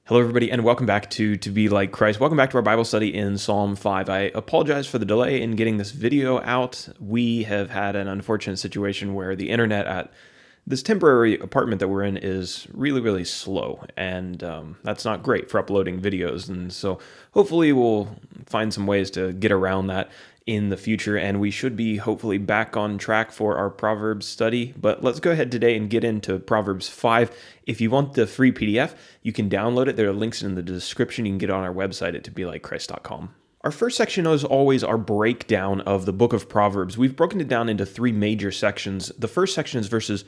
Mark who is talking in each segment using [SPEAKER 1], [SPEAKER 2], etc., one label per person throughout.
[SPEAKER 1] Hello, everybody, and welcome back to Be Like Christ. Welcome back to our Bible study in Psalm 5. I apologize for the delay in getting this video out. We have had an unfortunate situation where the internet at this temporary apartment that we're in is really, really slow, and that's not great for uploading videos. And so hopefully we'll find some ways to get around that in the future, and we should be hopefully back on track for our Proverbs study. But let's go ahead today and get into Proverbs 5. If you want the free PDF, you can download it. There are links in the description. You can get it on our website at tobelikechrist.com. Our first section is always our breakdown of the book of Proverbs. We've broken it down into three major sections. The first section is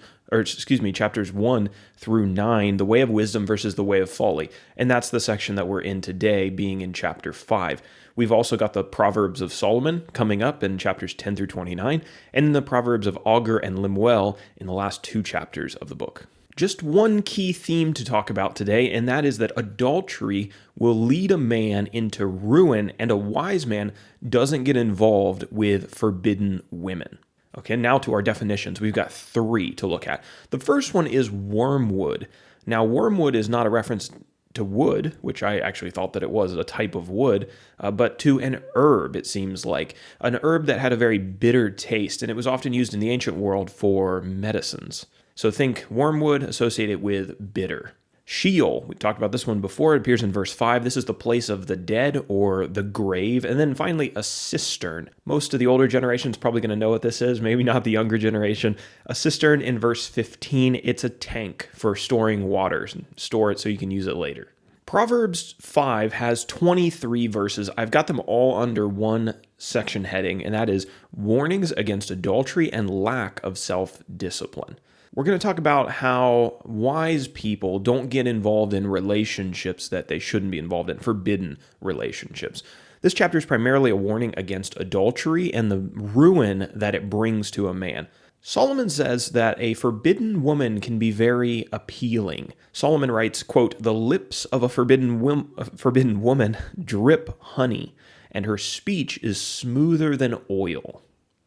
[SPEAKER 1] chapters 1 through 9, the way of wisdom versus the way of folly. And that's the section that we're in today, being in chapter 5. We've also got the Proverbs of Solomon coming up in chapters 10 through 29, and the Proverbs of Agur and Lemuel in the last two chapters of the book. Just one key theme to talk about today, and that is that adultery will lead a man into ruin, and a wise man doesn't get involved with forbidden women. Okay, now to our definitions. We've got three to look at. The first one is wormwood. Now, wormwood is not a reference to wood, which I actually thought that it was a type of wood, but to an herb, it seems like. An herb that had a very bitter taste, and it was often used in the ancient world for medicines. So think wormwood associated with bitter. Sheol, we talked about this one before. It appears in verse 5. This is the place of the dead or the grave. And then finally, a cistern. Most of the older generation is probably going to know what this is, maybe not the younger generation. A cistern in verse 15, it's a tank for storing water. Store it so you can use it later. Proverbs 5 has 23 verses. I've got them all under one section heading, and that is warnings against adultery and lack of self-discipline. We're going to talk about how wise people don't get involved in relationships that they shouldn't be involved in, forbidden relationships. This chapter is primarily a warning against adultery and the ruin that it brings to a man. Solomon says that a forbidden woman can be very appealing. Solomon writes, quote, "The lips of a forbidden woman drip honey, and her speech is smoother than oil."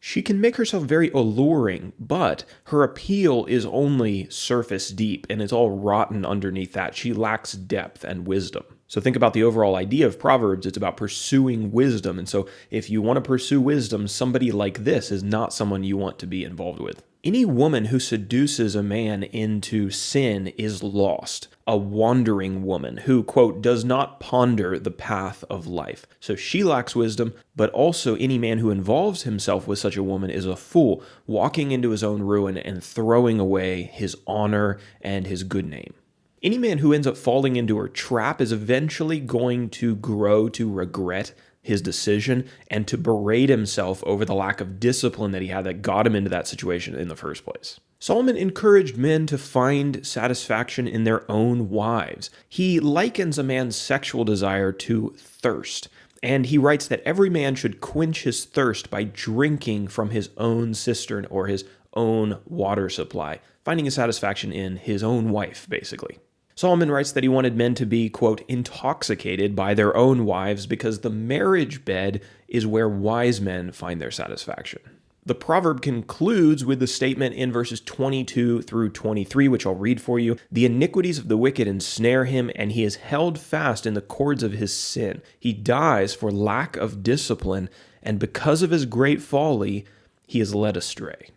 [SPEAKER 1] She can make herself very alluring, but her appeal is only surface deep, and it's all rotten underneath that. She lacks depth and wisdom. So think about the overall idea of Proverbs. It's about pursuing wisdom. And so if you want to pursue wisdom, somebody like this is not someone you want to be involved with. Any woman who seduces a man into sin is lost. A wandering woman who, quote, does not ponder the path of life. So she lacks wisdom, but also any man who involves himself with such a woman is a fool, walking into his own ruin and throwing away his honor and his good name. Any man who ends up falling into her trap is eventually going to grow to regret his decision and to berate himself over the lack of discipline that he had that got him into that situation in the first place. Solomon encouraged men to find satisfaction in their own wives. He likens a man's sexual desire to thirst, and he writes that every man should quench his thirst by drinking from his own cistern or his own water supply, finding his satisfaction in his own wife, basically. Solomon writes that he wanted men to be, quote, intoxicated by their own wives because the marriage bed is where wise men find their satisfaction. The proverb concludes with the statement in verses 22 through 23, which I'll read for you. "The iniquities of the wicked ensnare him, and he is held fast in the cords of his sin. He dies for lack of discipline, and because of his great folly, he is led astray."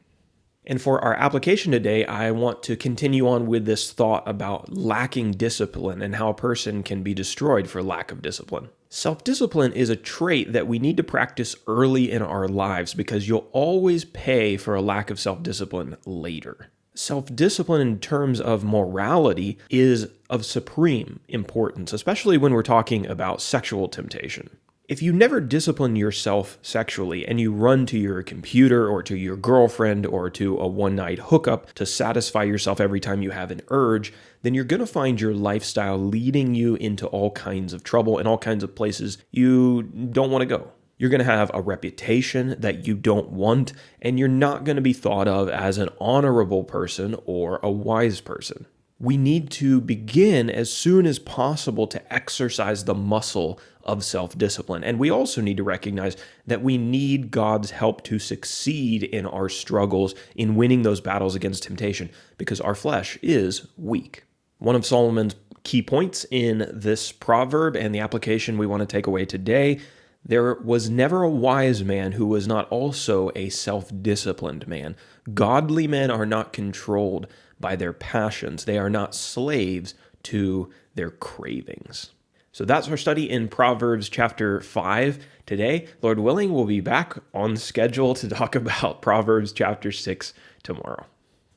[SPEAKER 1] And for our application today, I want to continue on with this thought about lacking discipline and how a person can be destroyed for lack of discipline. Self-discipline is a trait that we need to practice early in our lives because you'll always pay for a lack of self-discipline later. Self-discipline in terms of morality is of supreme importance, especially when we're talking about sexual temptation. If you never discipline yourself sexually and you run to your computer or to your girlfriend or to a one-night hookup to satisfy yourself every time you have an urge, then you're going to find your lifestyle leading you into all kinds of trouble and all kinds of places you don't want to go. You're going to have a reputation that you don't want, and you're not going to be thought of as an honorable person or a wise person. We need to begin as soon as possible to exercise the muscle of self-discipline. And we also need to recognize that we need God's help to succeed in our struggles in winning those battles against temptation because our flesh is weak. One of Solomon's key points in this proverb and the application we want to take away today. There was never a wise man who was not also a self-disciplined man. Godly men are not controlled by their passions. They are not slaves to their cravings. So that's our study in Proverbs chapter 5 today. Lord willing, we'll be back on schedule to talk about Proverbs chapter 6 tomorrow.